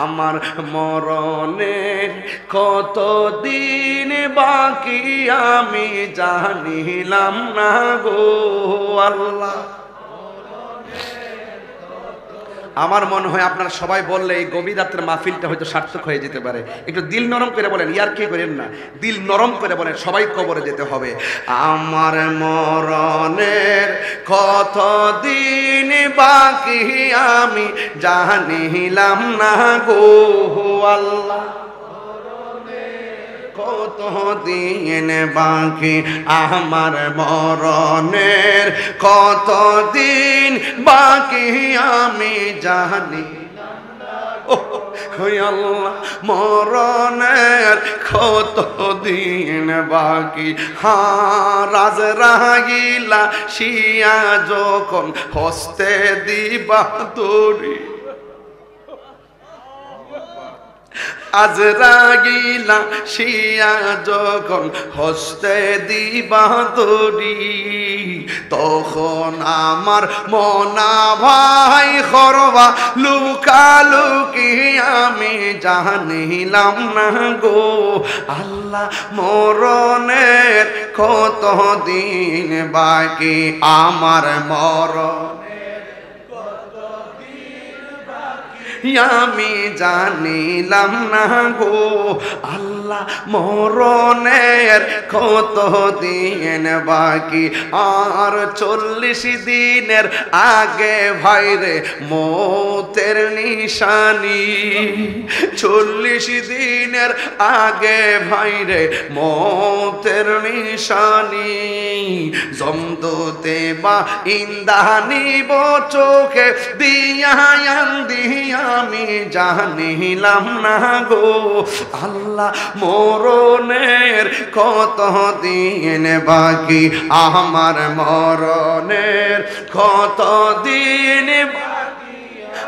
আমার মরণের কত দিন বাকি আমি জানিলাম না গো আল্লাহ। আমার মনে হয় আপনারা সবাই বললে এই গভীর রাতের মাহফিলটা হয়তো সার্থক হয়ে যেতে পারে। একটু দিল নরম করে বলেন, ইয়ার কি করেন না, দিল নরম করে বলেন, সবাই কবরে যেতে হবে। আমার মরণের কত দিন বাকি আমি জানিলাম না গো আল্লাহ। কত দিন বাকি আমার মরণের, কত দিন বাকি আমি জানি আল্লাহ। মরণের কত দিন বাকি, রাজ রাগিলা শিয়া যখন হস্তে দিবা তোরি, আজরাগিলা শিয়া যখন হস্তে দিবা তোরি, তখন আমার মনা ভাই খরবা লুকালুকি আমি জানিলাম না গো আল্লাহ। মরণের কত দিন বাকি আমার মরণ, আমি জানিলাম না গো আল্লাহ। মরণের কত দিন বাকি, আর 40 দিনের আগে ভাইরে মৌতের নিশানি, 40 দিনের আগে ভাইরে মৌতের নিশানি। জমদুতে বা ইন্দানিব চোখে দিয়া দিয়া আমি জানিলাম না গো আল্লাহ। মরণের কত দিন বাকি আমার মরণের কত দিন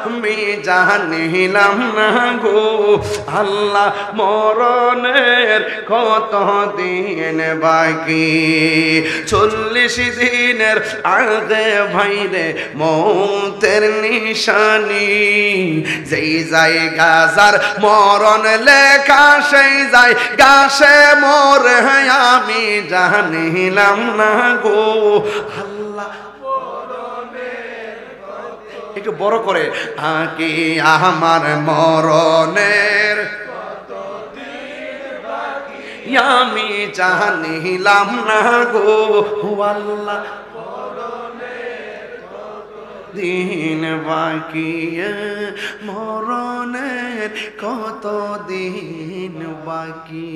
আমি জানিলাম না গো আল্লাহ। মরণের কত দিন বাকি, 40 দিনের আগে ভাইরে মৌতের নিশানি। যেই জায়গা যার মরণ লেখা সেই জায়গা সে মরে আমি জানিলাম না গো আল্লাহ। একটু বড় করে, আকি আমার মরণের আমি জানিলাম না গো আল্লাহ। দিন বাকি মরণের কত দিন বাকি।